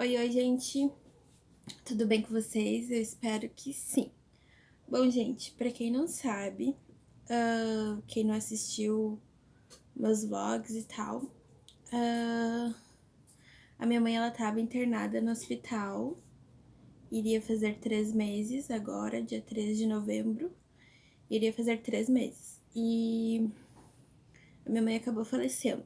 Oi, gente, tudo bem com vocês? Eu espero que sim. Bom, gente, pra quem não sabe, quem não assistiu meus vlogs e tal, a minha mãe ela tava internada no hospital, iria fazer 3 meses agora, dia 13 de novembro, iria fazer 3 meses. E a minha mãe acabou falecendo.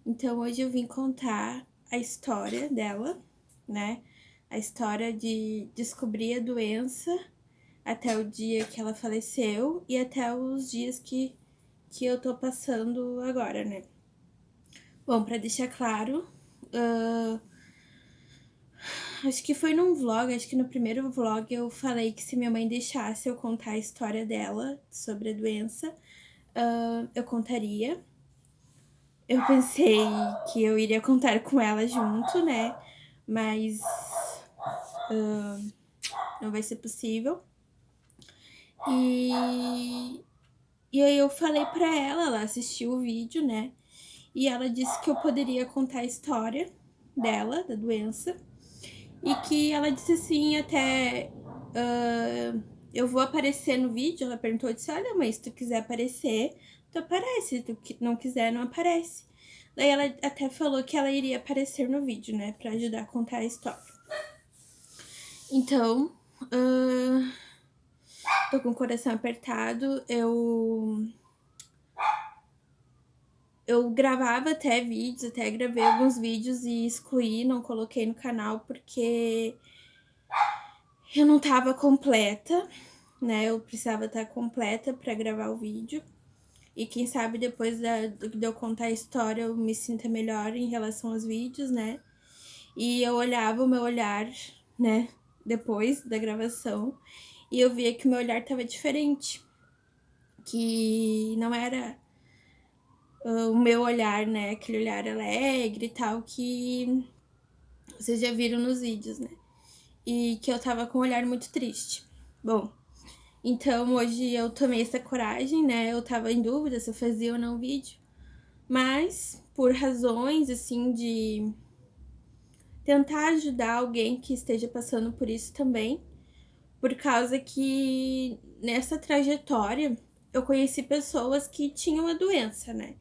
Então hoje eu vim contar a história dela, né? A história de descobrir a doença até o dia que ela faleceu e até os dias que eu tô passando agora, né? Bom, pra deixar claro, acho que foi num vlog, acho que no primeiro vlog eu falei que se minha mãe deixasse eu contar a história dela sobre a doença, eu contaria. Eu pensei que eu iria contar com ela junto, né? Mas não vai ser possível. E aí eu falei pra ela assistiu o vídeo, né? E ela disse que eu poderia contar a história dela, da doença. E que ela disse assim, até eu vou aparecer no vídeo. Ela perguntou, eu disse, olha, mãe, se tu quiser aparecer, tu aparece. Se tu não quiser, não aparece. Daí ela até falou que ela iria aparecer no vídeo, né? Pra ajudar a contar a história. Então, tô com o coração apertado. Eu gravava até vídeos, até gravei alguns vídeos e excluí, não coloquei no canal porque eu não tava completa, né? Eu precisava estar completa pra gravar o vídeo. E quem sabe depois de eu contar a história eu me sinta melhor em relação aos vídeos, né? E eu olhava o meu olhar, né? Depois da gravação. E eu via que o meu olhar tava diferente. Que não era o meu olhar, né? Aquele olhar alegre e tal que vocês já viram nos vídeos, né? E que eu tava com um olhar muito triste. Bom, então hoje eu tomei essa coragem, né? Eu tava em dúvida se eu fazia ou não vídeo. Mas, por razões, assim, de tentar ajudar alguém que esteja passando por isso também, por causa que nessa trajetória eu conheci pessoas que tinham a doença, né?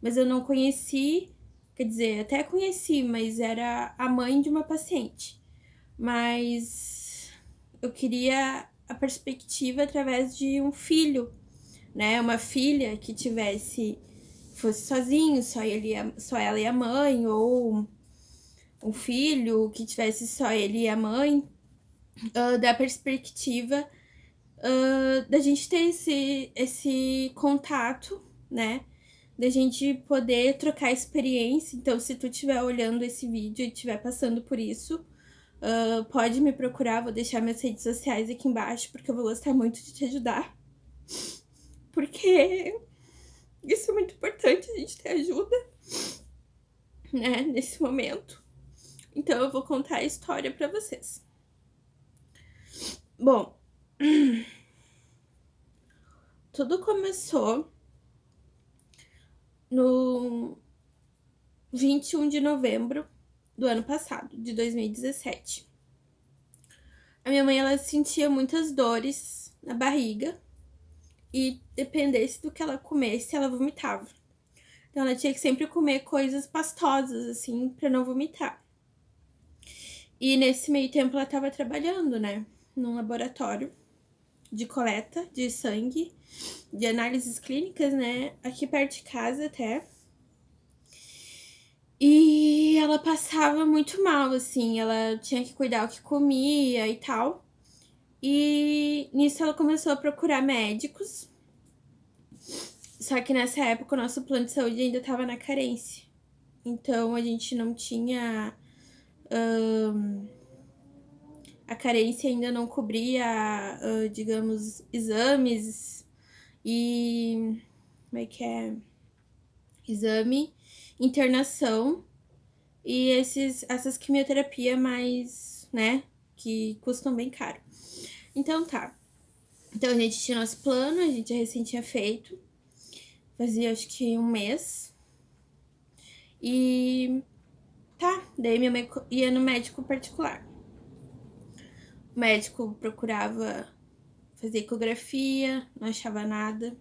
Mas eu não conheci, quer dizer, até conheci, mas era a mãe de uma paciente. Mas eu queria a perspectiva através de um filho, né? Uma filha que fosse sozinho, só ela e a mãe, ou um filho que tivesse só ele e a mãe, da perspectiva da gente ter esse contato, né? Da gente poder trocar experiência. Então, se tu estiver olhando esse vídeo e estiver passando por isso, pode me procurar, vou deixar minhas redes sociais aqui embaixo, porque eu vou gostar muito de te ajudar. Porque isso é muito importante, a gente ter ajuda, né, nesse momento. Então eu vou contar a história pra vocês. Bom, tudo começou no 21 de novembro do ano passado, de 2017. A minha mãe, ela sentia muitas dores na barriga e dependesse do que ela comesse, ela vomitava. Então ela tinha que sempre comer coisas pastosas, assim, pra não vomitar. E nesse meio tempo ela tava trabalhando, né, num laboratório de coleta de sangue, de análises clínicas, né, aqui perto de casa até. E ela passava muito mal, assim, ela tinha que cuidar o que comia e tal. E nisso ela começou a procurar médicos. Só que nessa época o nosso plano de saúde ainda tava na carência. Então a gente não tinha. A carência ainda não cobria, digamos, exames e. Como é que é? Exame, internação e essas quimioterapia mais, né, que custam bem caro. Então tá. Então a gente tinha nosso plano, a gente recém tinha feito. Fazia acho que um mês. E Tá, daí minha mãe ia no médico particular. O médico procurava fazer ecografia, não achava nada.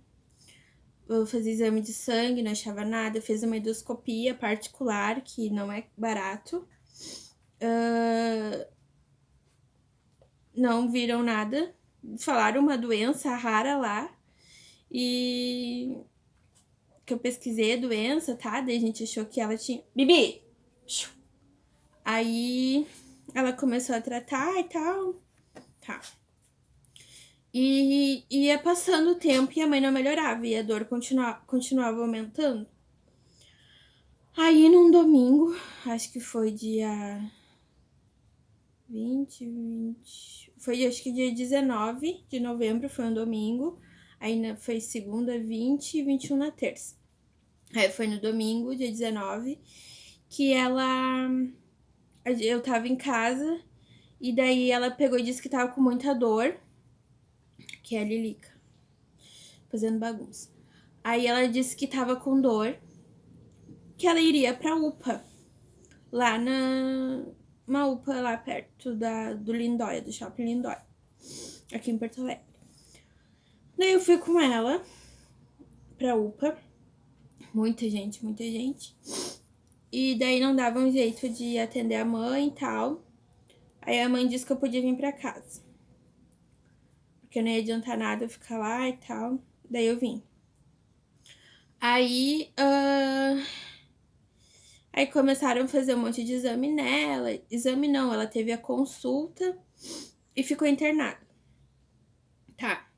Eu fazia exame de sangue, não achava nada. Fez uma endoscopia particular, que não é barato. Não viram nada. Falaram uma doença rara lá. E que eu pesquisei a doença, tá? Daí a gente achou que ela tinha. Bibi! Aí ela começou a tratar e tal. Tá. E ia passando o tempo e a mãe não melhorava. E a dor continuava aumentando. Aí num domingo, acho que foi dia 20. Foi acho que dia 19 de novembro, foi um domingo. Aí foi segunda 20 e 21 na terça. Aí foi no domingo, dia 19, que ela. Eu tava em casa e daí ela pegou e disse que tava com muita dor, que é a Lilica, fazendo bagunça. Aí ela disse que tava com dor, que ela iria pra UPA, lá uma UPA lá perto do Lindóia, do Shopping Lindóia, aqui em Porto Alegre. Daí eu fui com ela pra UPA, muita gente, muita gente. E daí não dava um jeito de atender a mãe e tal. Aí a mãe disse que eu podia vir pra casa, porque não ia adiantar nada eu ficar lá e tal. Daí eu vim. Aí, aí começaram a fazer um monte de exame nela. Exame não, ela teve a consulta e ficou internada. Tá.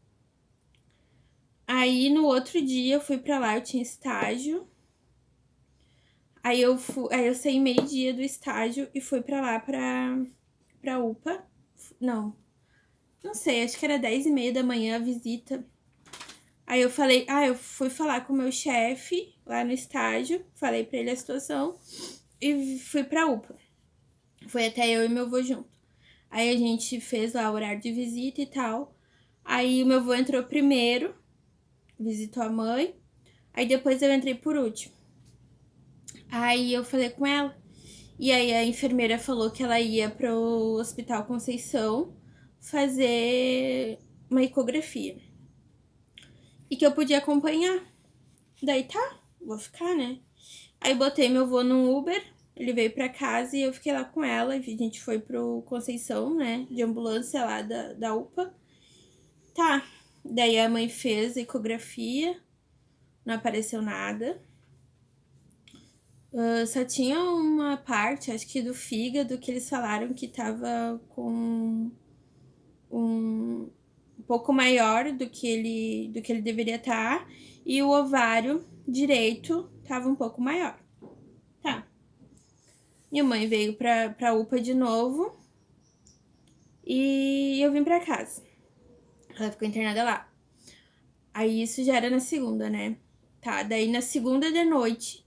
Aí no outro dia eu fui pra lá, eu tinha estágio. Aí eu saí meio-dia do estágio e fui pra lá pra UPA. Não sei, acho que era 10h30 da manhã a visita. Aí eu falei, eu fui falar com o meu chefe lá no estágio, falei pra ele a situação e fui pra UPA. Foi até eu e meu avô junto. Aí a gente fez lá o horário de visita e tal. Aí o meu avô entrou primeiro, visitou a mãe. Aí depois eu entrei por último. Aí eu falei com ela. E aí a enfermeira falou que ela ia pro Hospital Conceição fazer uma ecografia. E que eu podia acompanhar. Daí tá, vou ficar, né? Aí botei meu avô no Uber, ele veio pra casa e eu fiquei lá com ela. E a gente foi pro Conceição, né? De ambulância lá da UPA. Tá. Daí a mãe fez a ecografia, não apareceu nada. Só tinha uma parte, acho que do fígado, que eles falaram que tava com um pouco maior do que ele deveria estar. E o ovário direito tava um pouco maior. Tá. Minha mãe veio pra UPA de novo e eu vim pra casa. Ela ficou internada lá. Aí isso já era na segunda, né? Tá, daí na segunda de noite,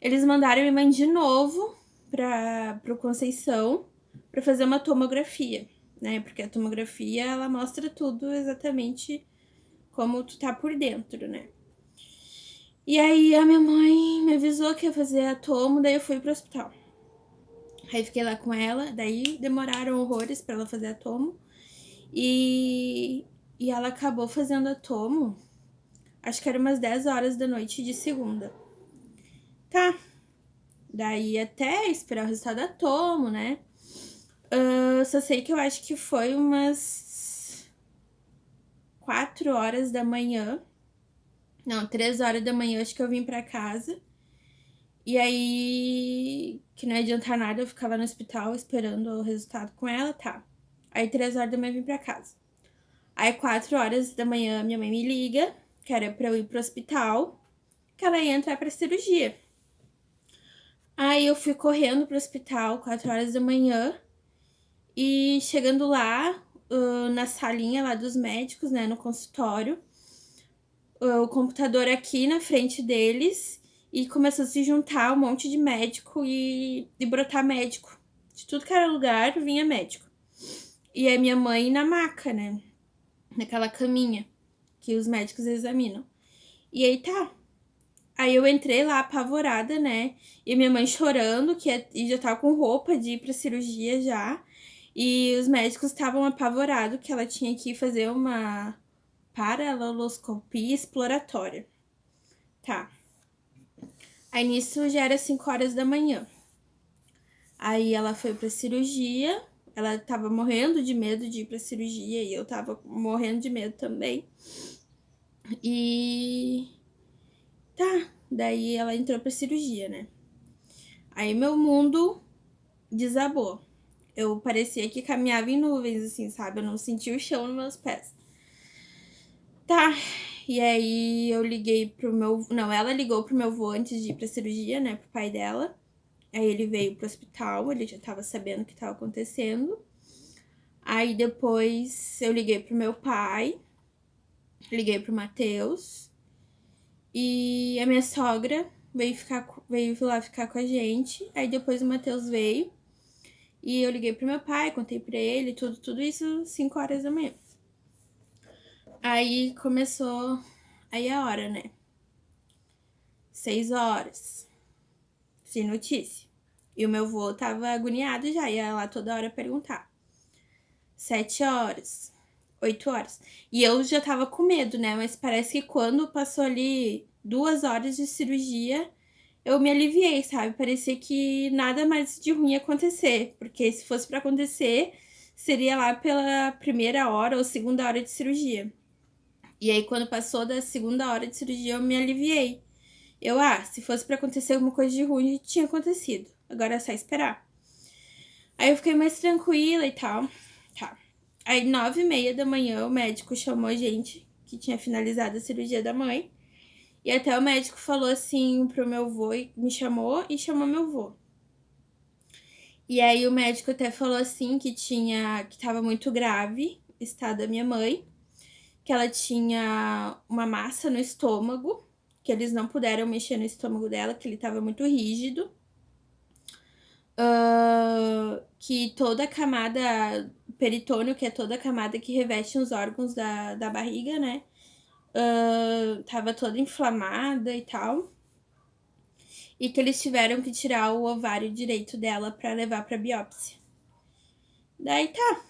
eles mandaram minha mãe de novo pro Conceição pra fazer uma tomografia, né? Porque a tomografia, ela mostra tudo exatamente como tu tá por dentro, né? E aí a minha mãe me avisou que ia fazer a tomo, daí eu fui pro hospital. Aí fiquei lá com ela, daí demoraram horrores pra ela fazer a tomo. E ela acabou fazendo a tomo, acho que era umas 10 horas da noite de segunda. Tá. Daí até esperar o resultado da tomo, né? Só sei que eu acho que foi umas 4 horas da manhã. Não, 3 horas da manhã acho que eu vim pra casa. E aí, que não ia adiantar nada, eu ficava no hospital esperando o resultado com ela, tá. Aí 3 horas da manhã eu vim pra casa. Aí 4 horas da manhã minha mãe me liga, que era pra eu ir pro hospital, que ela ia entrar pra cirurgia. Aí eu fui correndo pro hospital, 4 horas da manhã, e chegando lá, na salinha lá dos médicos, né, no consultório, o computador aqui na frente deles, e começou a se juntar um monte de médico e brotar médico. De tudo que era lugar, vinha médico. E a minha mãe na maca, né, naquela caminha que os médicos examinam. E aí tá. Aí eu entrei lá apavorada, né? E minha mãe chorando, e já tava com roupa de ir pra cirurgia já. E os médicos estavam apavorados que ela tinha que fazer uma paraleloscopia exploratória. Tá. Aí nisso já era 5 horas da manhã. Aí ela foi pra cirurgia. Ela tava morrendo de medo de ir pra cirurgia e eu tava morrendo de medo também. E tá, daí ela entrou pra cirurgia, né? Aí meu mundo desabou. Eu parecia que caminhava em nuvens, assim, sabe? Eu não sentia o chão nos meus pés. Tá, e aí eu liguei pro meu. Não, ela ligou pro meu avô antes de ir pra cirurgia, né? Pro pai dela. Aí ele veio pro hospital, ele já tava sabendo o que tava acontecendo. Aí depois eu liguei pro meu pai, liguei pro Matheus. E a minha sogra veio lá ficar com a gente. Aí depois o Matheus veio. E eu liguei pro meu pai, contei pra ele, tudo isso 5 horas da manhã. Aí começou. Aí a hora, né? 6 horas. Sem notícia. E o meu avô tava agoniado já, ia lá toda hora perguntar. 7 horas. 8 horas. E eu já tava com medo, né? Mas parece que quando passou ali 2 horas de cirurgia, eu me aliviei, sabe? Parecia que nada mais de ruim ia acontecer. Porque se fosse pra acontecer, seria lá pela primeira hora ou segunda hora de cirurgia. E aí, quando passou da segunda hora de cirurgia, eu me aliviei. Se fosse pra acontecer alguma coisa de ruim, tinha acontecido. Agora é só esperar. Aí eu fiquei mais tranquila e tal. Tá. Aí, 9h30 da manhã, o médico chamou a gente, que tinha finalizado a cirurgia da mãe. E até o médico falou assim pro meu avô, me chamou e chamou meu avô. E aí o médico até falou assim que tava muito grave o estado da minha mãe, que ela tinha uma massa no estômago, que eles não puderam mexer no estômago dela, que ele tava muito rígido. Que toda a camada peritônio, que é toda a camada que reveste os órgãos da barriga, né? Tava toda inflamada e tal. E que eles tiveram que tirar o ovário direito dela pra levar pra biópsia. Daí tá.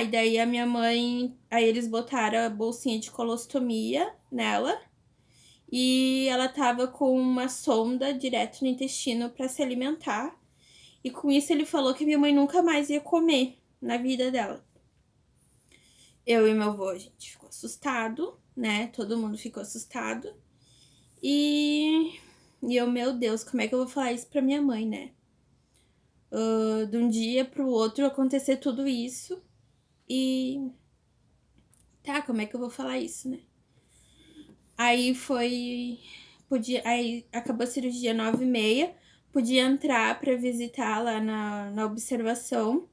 E daí a minha mãe. Aí eles botaram a bolsinha de colostomia nela. E ela tava com uma sonda direto no intestino pra se alimentar. E com isso ele falou que minha mãe nunca mais ia comer na vida dela. Eu e meu avô, a gente ficou assustado, né? Todo mundo ficou assustado. E eu, meu Deus, como é que eu vou falar isso pra minha mãe, né? De um dia pro outro acontecer tudo isso. E tá, como é que eu vou falar isso, né? Aí aí acabou a cirurgia 9h30. Podia entrar pra visitar lá na observação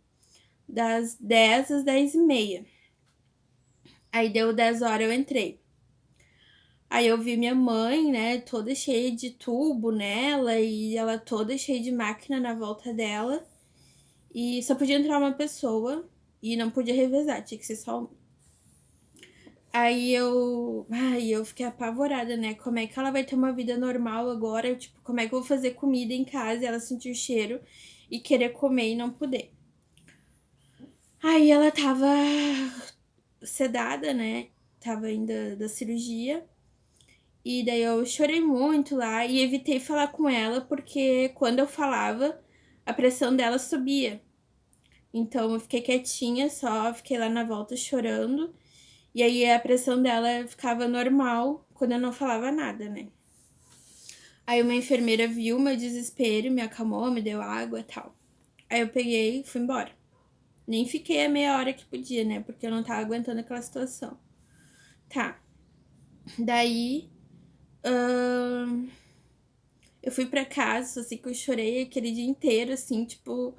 das 10 às 10h30. Aí deu 10 horas, eu entrei. Aí eu vi minha mãe, né, toda cheia de tubo nela e ela toda cheia de máquina na volta dela. E só podia entrar uma pessoa e não podia revezar, tinha que ser só uma. Aí eu fiquei apavorada, né? Como é que ela vai ter uma vida normal agora? Tipo, como é que eu vou fazer comida em casa e ela sentir o cheiro e querer comer e não poder? Aí ela tava sedada, né? Tava ainda da cirurgia. E daí eu chorei muito lá e evitei falar com ela porque quando eu falava, a pressão dela subia. Então eu fiquei quietinha, só fiquei lá na volta chorando. E aí a pressão dela ficava normal quando eu não falava nada, né? Aí uma enfermeira viu meu desespero, me acalmou, me deu água e tal. Aí eu peguei e fui embora. Nem fiquei a meia hora que podia, né? Porque eu não tava aguentando aquela situação. Tá. Daí. Eu fui pra casa, assim, que eu chorei aquele dia inteiro, assim, tipo,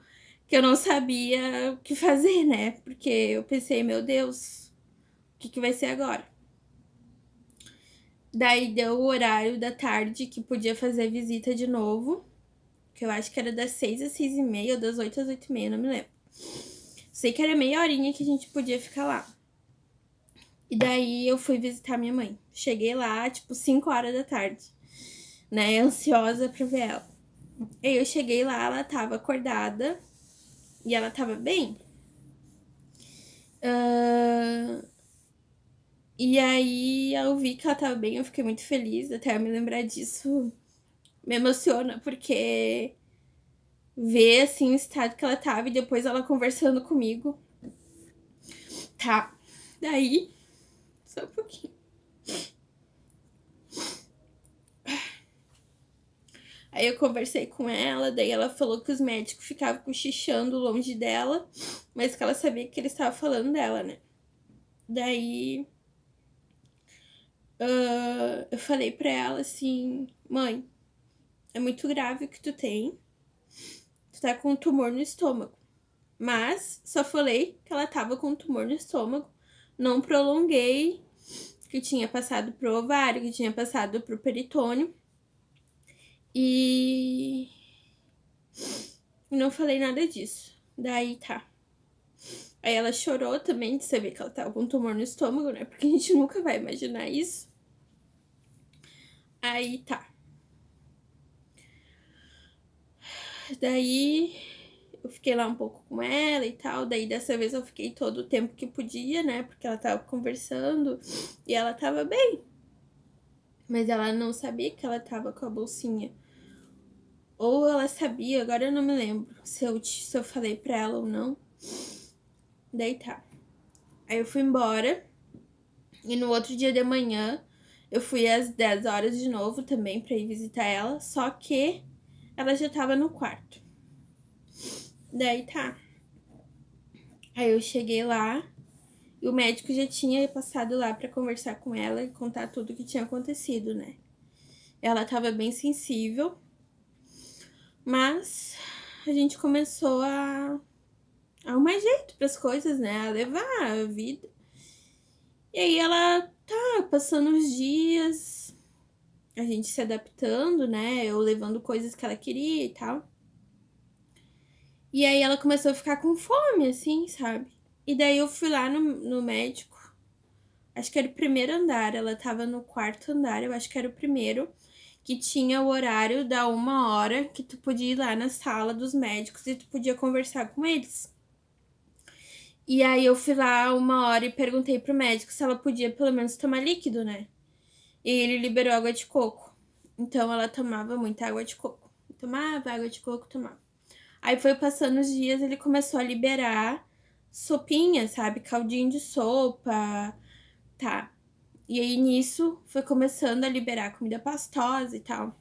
que eu não sabia o que fazer, né? Porque eu pensei, meu Deus, o que vai ser agora? Daí deu o horário da tarde que podia fazer visita de novo, que eu acho que era das 6 às 6h30 ou das 8 às 8h30, não me lembro. Sei que era meia horinha que a gente podia ficar lá. E daí eu fui visitar minha mãe. Cheguei lá, tipo, 5 horas da tarde, né? Ansiosa pra ver ela. Aí eu cheguei lá, ela tava acordada e ela tava bem. E aí eu vi que ela tava bem, eu fiquei muito feliz. Até eu me lembrar disso me emociona, porque ver assim o estado que ela tava e depois ela conversando comigo. Tá. Daí, só um pouquinho. Aí eu conversei com ela, daí ela falou que os médicos ficavam cochichando longe dela, mas que ela sabia que eles estavam falando dela, né? Daí eu falei pra ela assim, mãe, é muito grave o que tu tem. Tu tá com um tumor no estômago. Mas só falei que ela tava com um tumor no estômago. Não prolonguei que tinha passado pro ovário, que tinha passado pro peritônio. E não falei nada disso. Daí tá. Aí ela chorou também de saber que ela tava com um tumor no estômago, né? Porque a gente nunca vai imaginar isso. Aí tá. Daí eu fiquei lá um pouco com ela e tal. Daí dessa vez eu fiquei todo o tempo que podia, né? Porque ela tava conversando e ela tava bem. Mas ela não sabia que ela tava com a bolsinha. Ou ela sabia, agora eu não me lembro se eu falei pra ela ou não. Daí tá. Aí eu fui embora. E no outro dia de manhã eu fui às 10 horas de novo também pra ir visitar ela. Só que ela já tava no quarto. Daí tá. Aí eu cheguei lá e o médico já tinha passado lá pra conversar com ela e contar tudo o que tinha acontecido, né? Ela tava bem sensível, mas a gente começou a arrumar jeito pras coisas, né? A levar a vida. E aí ela tá passando os dias, a gente se adaptando, né? Eu levando coisas que ela queria e tal. E aí ela começou a ficar com fome, assim, sabe? E daí eu fui lá no médico. Acho que era o primeiro andar, ela tava no quarto andar, eu acho que era o primeiro, que tinha o horário da 1 hora que tu podia ir lá na sala dos médicos e tu podia conversar com eles. E aí eu fui lá 1 hora e perguntei pro médico se ela podia pelo menos tomar líquido, né? E ele liberou água de coco. Então ela tomava muita água de coco. Tomava água de coco, tomava. Aí foi passando os dias, ele começou a liberar sopinha, sabe? Caldinho de sopa, tá. E aí nisso foi começando a liberar comida pastosa e tal.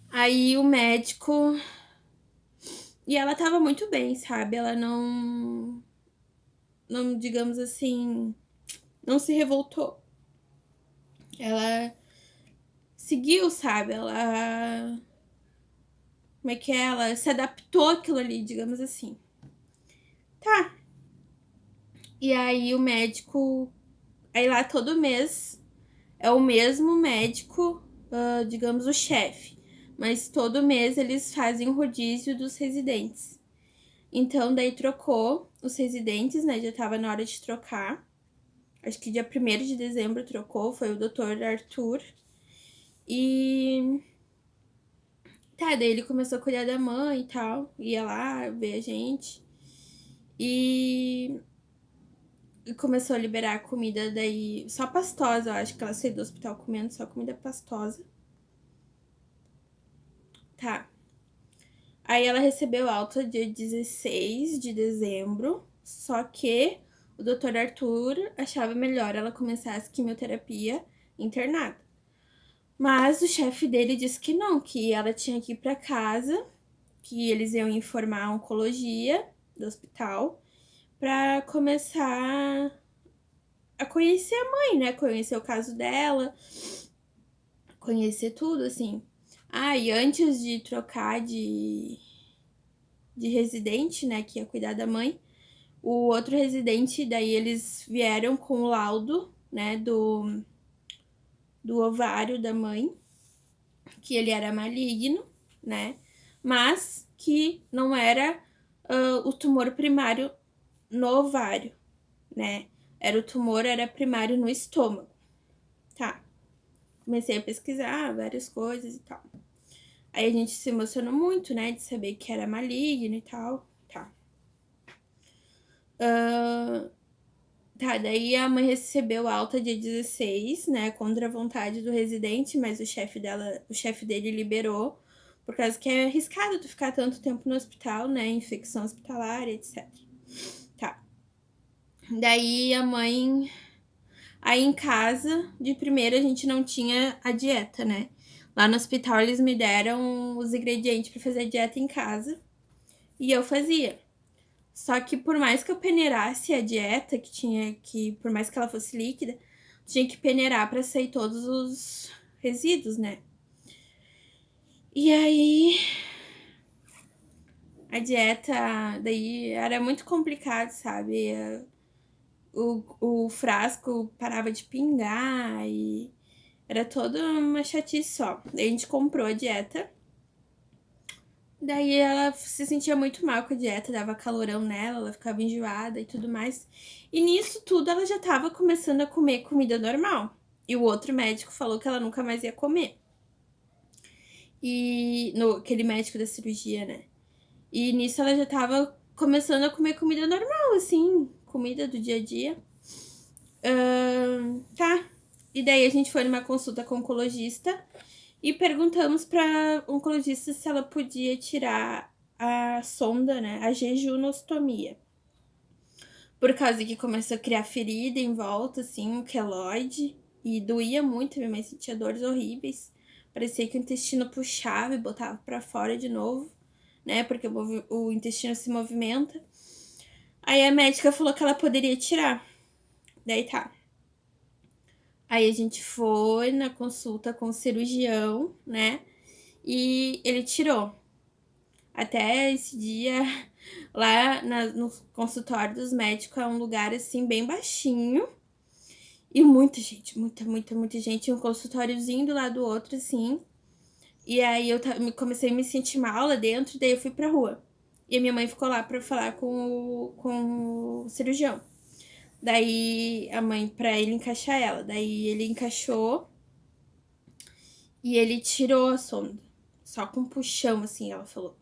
Aí o médico. E ela tava muito bem, sabe? Ela não. Não, digamos assim. Não se revoltou. Ela seguiu, sabe? Ela. Como é que é? Ela se adaptou àquilo ali, digamos assim. Tá. E aí o médico. Aí lá todo mês é o mesmo médico, digamos, o chefe. Mas todo mês eles fazem o rodízio dos residentes. Então, daí trocou os residentes, né? Já tava na hora de trocar. Acho que dia 1º de dezembro trocou, foi o doutor Arthur. E tá, daí ele começou a cuidar da mãe e tal. Ia lá ver a gente. E começou a liberar a comida daí, só pastosa, eu acho que ela saiu do hospital comendo só comida pastosa. Tá. Aí ela recebeu alta dia 16 de dezembro, só que o doutor Arthur achava melhor ela começasse quimioterapia internada. Mas o chefe dele disse que não, que ela tinha que ir para casa, que eles iam informar a oncologia do hospital para começar a conhecer a mãe, né? Conhecer o caso dela, conhecer tudo, assim. Ah, e antes de trocar de residente, né, que ia cuidar da mãe, o outro residente, daí eles vieram com o laudo, né, do ovário da mãe, que ele era maligno, né, mas que não era o tumor primário no ovário, né. o tumor era primário no estômago. Tá. Comecei a pesquisar várias coisas e tal. Aí a gente se emocionou muito, né, de saber que era maligno e tal. Tá. Tá, daí a mãe recebeu alta dia 16, né, contra a vontade do residente, mas o chefe dele liberou, por causa que é arriscado tu ficar tanto tempo no hospital, né, infecção hospitalar, etc. Tá. Daí a mãe. Aí em casa, de primeira, a gente não tinha a dieta, né? Lá no hospital eles me deram os ingredientes para fazer a dieta em casa e eu fazia. Só que por mais que eu peneirasse a dieta, por mais que ela fosse líquida, tinha que peneirar para sair todos os resíduos, né? E aí a dieta daí era muito complicado, sabe? O frasco parava de pingar e era toda uma chatice só. Daí a gente comprou a dieta. Daí ela se sentia muito mal com a dieta, dava calorão nela, ela ficava enjoada e tudo mais. E nisso tudo ela já tava começando a comer comida normal. E o outro médico falou que ela nunca mais ia comer. E aquele médico da cirurgia, né? E nisso ela já tava começando a comer comida normal, assim, comida do dia a dia. Tá. E daí a gente foi numa consulta com o oncologista e perguntamos pra oncologista se ela podia tirar a sonda, né? A jejunostomia. Por causa que começou a criar ferida em volta, assim, um queloide. E doía muito, minha mãe sentia dores horríveis. Parecia que o intestino puxava e botava pra fora de novo, né? Porque o intestino se movimenta. Aí a médica falou que ela poderia tirar. Daí tá. Aí a gente foi na consulta com o cirurgião, né? E ele tirou. Até esse dia, lá no consultório dos médicos, é um lugar assim, bem baixinho. E muita gente, muita gente. Um consultóriozinho do lado do outro, assim. E aí eu comecei a me sentir mal lá dentro, daí eu fui pra rua. E a minha mãe ficou lá pra falar com o cirurgião. Daí a mãe, pra ele encaixar ela. Daí ele encaixou e ele tirou a sonda. Só com um puxão, assim, ela falou.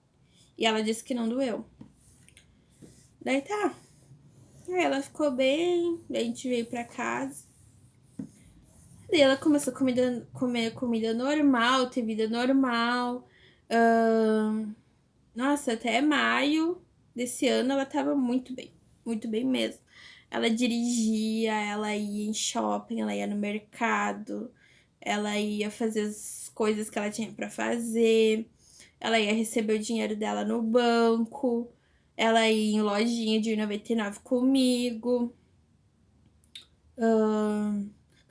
E ela disse que não doeu. Daí tá. Aí ela ficou bem, daí a gente veio pra casa. Daí ela começou a comer comida normal, ter vida normal. Nossa, até maio desse ano ela tava muito bem mesmo. Ela dirigia, ela ia em shopping, ela ia no mercado, ela ia fazer as coisas que ela tinha pra fazer, ela ia receber o dinheiro dela no banco, ela ia em lojinha de 99 comigo.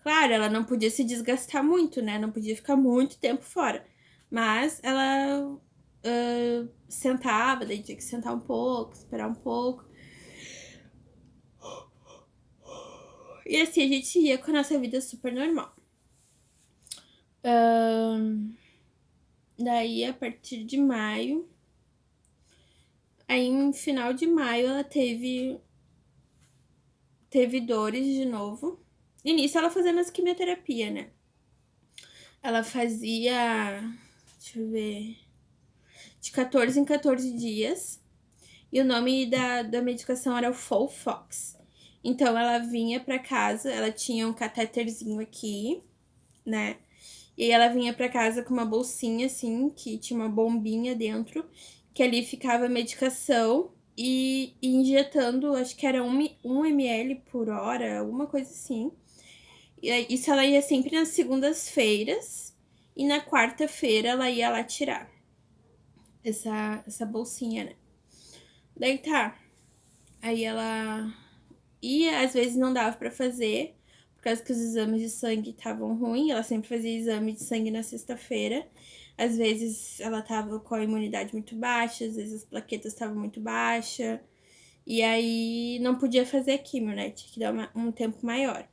Claro, ela não podia se desgastar muito, né? Não podia ficar muito tempo fora. Mas ela sentava, daí tinha que sentar um pouco, esperar um pouco. E assim a gente ia com a nossa vida super normal. Daí, a partir de maio, aí no final de maio ela teve dores de novo. E nisso ela fazendo as quimioterapia, né? Ela fazia, deixa eu ver, de 14 em 14 dias. E o nome da medicação era o Folfox. Então ela vinha pra casa, ela tinha um catéterzinho aqui, né? E aí ela vinha pra casa com uma bolsinha assim, que tinha uma bombinha dentro, que ali ficava a medicação e injetando, acho que era 1 ml por hora, alguma coisa assim. E isso ela ia sempre nas segundas-feiras e na quarta-feira ela ia lá tirar essa bolsinha, né? Daí tá. Aí ela ia, às vezes não dava pra fazer, por causa que os exames de sangue estavam ruins. Ela sempre fazia exame de sangue na sexta-feira. Às vezes ela tava com a imunidade muito baixa, às vezes as plaquetas estavam muito baixas. E aí não podia fazer químio, né? Tinha que dar um tempo maior.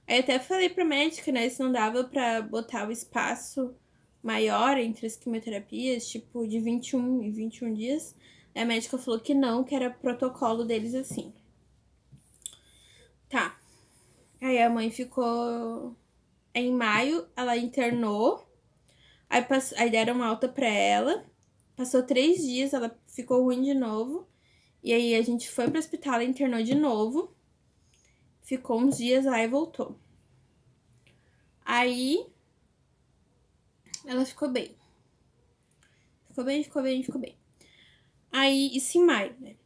Aí até falei pra médica, né, se não dava pra botar o espaço maior entre as quimioterapias, tipo de 21 em 21 dias. A médica falou que não, que era protocolo deles assim. Tá. Aí a mãe ficou... Em maio, ela internou. Aí deram alta pra ela. Passou 3 dias, ela ficou ruim de novo. E aí a gente foi pro hospital, ela internou de novo. Ficou uns dias lá e voltou. Aí ela ficou bem. Ficou bem, ficou bem, ficou bem. Aí, isso em maio, né?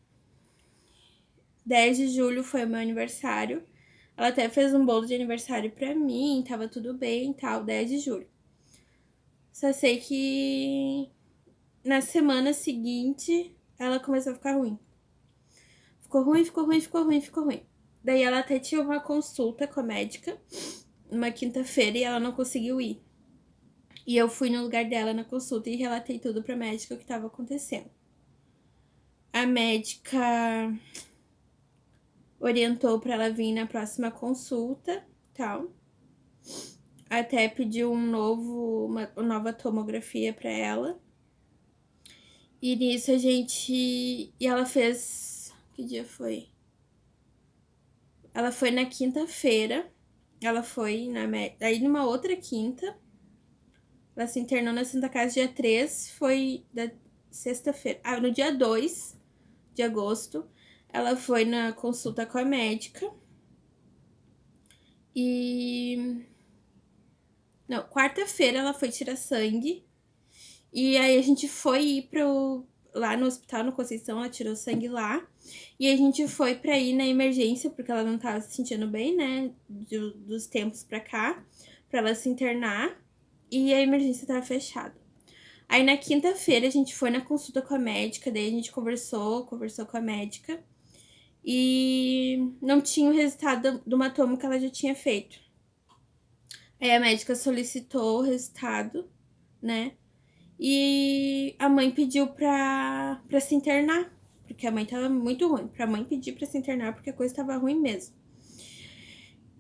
10 de julho foi o meu aniversário. Ela até fez um bolo de aniversário pra mim, tava tudo bem e tal, 10 de julho. Só sei que na semana seguinte ela começou a ficar ruim. Ficou ruim, ficou ruim, ficou ruim, ficou ruim. Daí ela até tinha uma consulta com a médica, numa quinta-feira, e ela não conseguiu ir. E eu fui no lugar dela na consulta e relatei tudo pra médica o que tava acontecendo. A médica orientou pra ela vir na próxima consulta, tal. Até pediu uma nova tomografia pra ela. E nisso a gente... E ela fez... Que dia foi? Ela foi na quinta-feira. Ela foi na... Aí numa outra quinta. Ela se internou na Santa Casa dia 3. Foi da sexta-feira. Ah, no dia 2 de agosto. Ela foi na consulta com a médica. E... Não, quarta-feira ela foi tirar sangue. E aí a gente foi ir lá no hospital, no Conceição, ela tirou sangue lá. E a gente foi pra ir na emergência, porque ela não tava se sentindo bem, né? Dos tempos pra cá, pra ela se internar. E a emergência tava fechada. Aí na quinta-feira a gente foi na consulta com a médica, daí a gente conversou com a médica. E não tinha o resultado do hematomo que ela já tinha feito. Aí a médica solicitou o resultado, né? E a mãe pediu pra se internar, porque a mãe tava muito ruim. Pra mãe pedir pra se internar, porque a coisa tava ruim mesmo.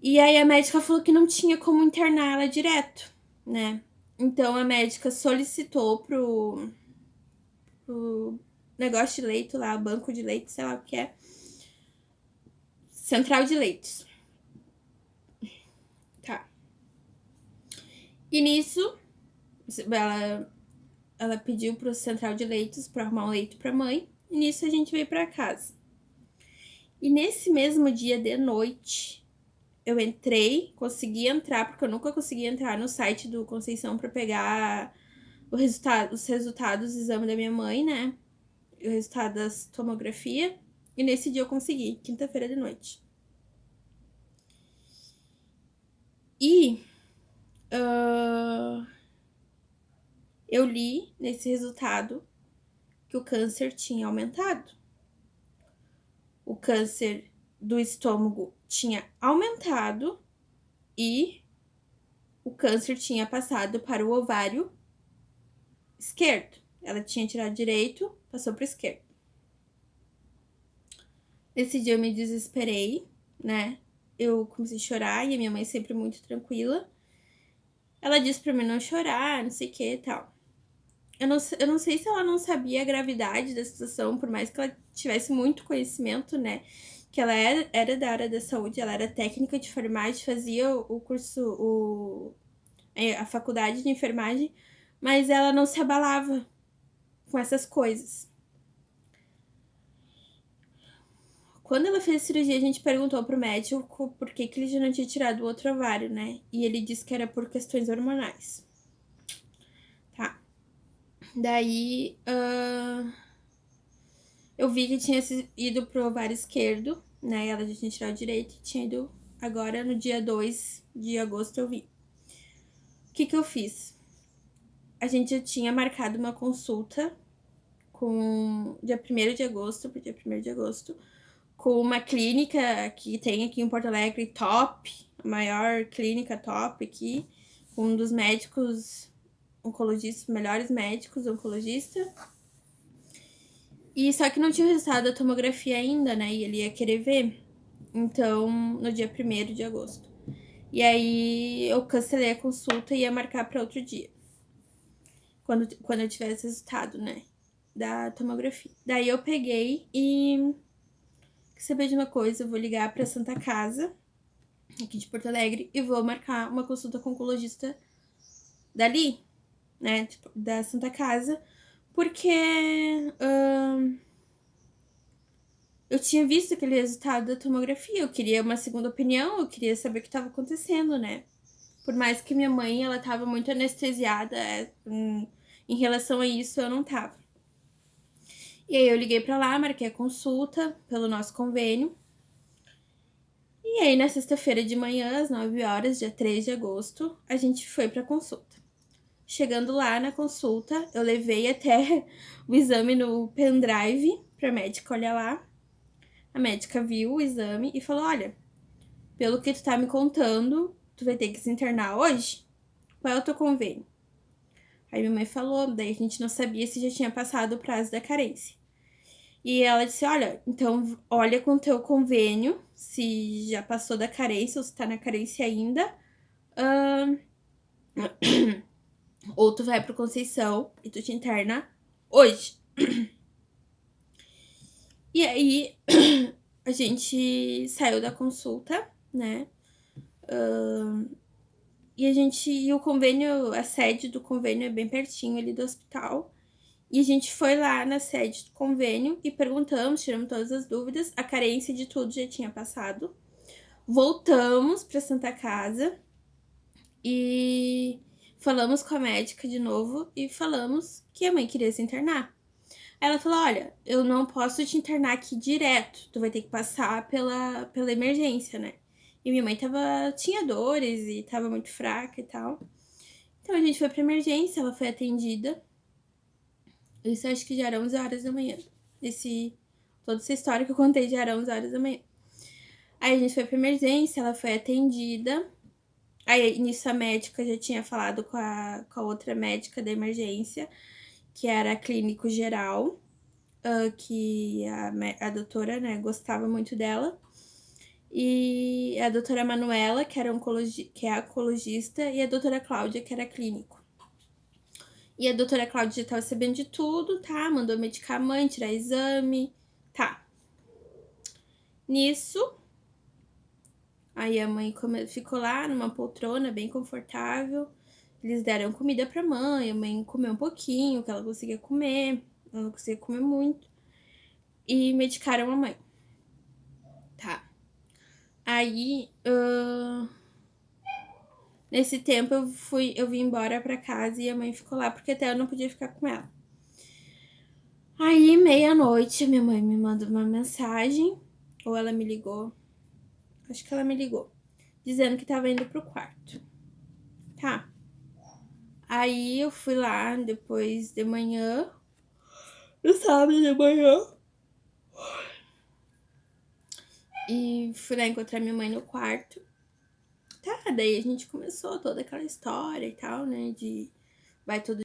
E aí a médica falou que não tinha como internar ela direto, né? Então a médica solicitou pro negócio de leito lá, banco de leite, sei lá o que é. Central de leitos. Tá. E nisso, ela pediu pro central de leitos pra arrumar um leito pra mãe. E nisso a gente veio pra casa. E nesse mesmo dia de noite, eu entrei, consegui entrar, porque eu nunca consegui entrar no site do Conceição pra pegar os resultados do exame da minha mãe, né? O resultado da tomografia. E nesse dia eu consegui, quinta-feira de noite. E eu li nesse resultado que o câncer tinha aumentado. O câncer do estômago tinha aumentado e o câncer tinha passado para o ovário esquerdo. Ela tinha tirado direito, passou para o esquerdo. Nesse dia eu me desesperei, né? Eu comecei a chorar e a minha mãe sempre muito tranquila. Ela disse pra mim não chorar, não sei o que e tal. Eu não sei se ela não sabia a gravidade da situação, por mais que ela tivesse muito conhecimento, né? Que ela era da área da saúde, ela era técnica de enfermagem, fazia o curso, a faculdade de enfermagem, mas ela não se abalava com essas coisas. Quando ela fez a cirurgia, a gente perguntou pro médico por que ele já não tinha tirado o outro ovário, né? E ele disse que era por questões hormonais. Tá. Daí, eu vi que tinha ido pro ovário esquerdo, né? Ela já tinha tirado o direito e tinha ido agora no dia 2 de agosto eu vi. O que eu fiz? A gente já tinha marcado uma consulta com dia 1º de agosto, pro dia 1º de agosto, com uma clínica que tem aqui em Porto Alegre, top, a maior clínica top aqui, com um dos médicos oncologistas, melhores médicos oncologistas. E só que não tinha o resultado da tomografia ainda, né? E ele ia querer ver. Então, no dia 1º de agosto. E aí eu cancelei a consulta e ia marcar para outro dia. Quando eu tivesse resultado, né? Da tomografia. Daí eu peguei e... Quer saber de uma coisa? Eu vou ligar pra Santa Casa aqui de Porto Alegre, e vou marcar uma consulta com o oncologista dali, né, tipo, da Santa Casa, porque eu tinha visto aquele resultado da tomografia, eu queria uma segunda opinião, eu queria saber o que estava acontecendo, né? Por mais que minha mãe, ela tava muito anestesiada em relação a isso, eu não tava. E aí eu liguei pra lá, marquei a consulta pelo nosso convênio. E aí na sexta-feira de manhã, às 9 horas, dia 3 de agosto, a gente foi pra consulta. Chegando lá na consulta, eu levei até o exame no pendrive pra médica olhar lá. A médica viu o exame e falou: olha, pelo que tu tá me contando, tu vai ter que se internar hoje? Qual é o teu convênio? Aí minha mãe falou, daí a gente não sabia se já tinha passado o prazo da carência. E ela disse: olha, então olha com o teu convênio, se já passou da carência ou se tá na carência ainda. Ahn, ou tu vai pro Conceição e tu te interna hoje. E aí a gente saiu da consulta, né? E o convênio, a sede do convênio é bem pertinho ali do hospital. E a gente foi lá na sede do convênio e perguntamos, tiramos todas as dúvidas. A carência de tudo já tinha passado. Voltamos pra Santa Casa e falamos com a médica de novo e falamos que a mãe queria se internar. Aí ela falou: olha, eu não posso te internar aqui direto, tu vai ter que passar pela emergência, né? E minha mãe tinha dores e tava muito fraca e tal. Então a gente foi pra emergência, ela foi atendida. Isso acho que já era 11 horas da manhã. Toda essa história que eu contei já era 11 horas da manhã. Aí a gente foi pra emergência, ela foi atendida. Aí nisso a médica já tinha falado com a outra médica da emergência, que era a clínico geral, que a doutora, né, gostava muito dela. E a doutora Manuela, que é a oncologista, e a doutora Cláudia, que era clínico. E a doutora Cláudia já tava sabendo de tudo, tá? Mandou medicar a mãe, tirar exame, tá. Nisso, aí a mãe ficou lá numa poltrona bem confortável. Eles deram comida pra mãe, a mãe comeu um pouquinho, que ela conseguia comer, ela não conseguia comer muito. E medicaram a mãe. Tá. Aí, nesse tempo eu vim embora pra casa e a mãe ficou lá, porque até eu não podia ficar com ela. Aí, meia-noite, minha mãe me mandou uma mensagem, ou ela me ligou, acho que ela me ligou, dizendo que tava indo pro quarto. Tá. Aí eu fui lá depois de manhã, no sábado de manhã, e fui lá encontrar minha mãe no quarto. Tá, daí a gente começou toda aquela história e tal, né, de vai todo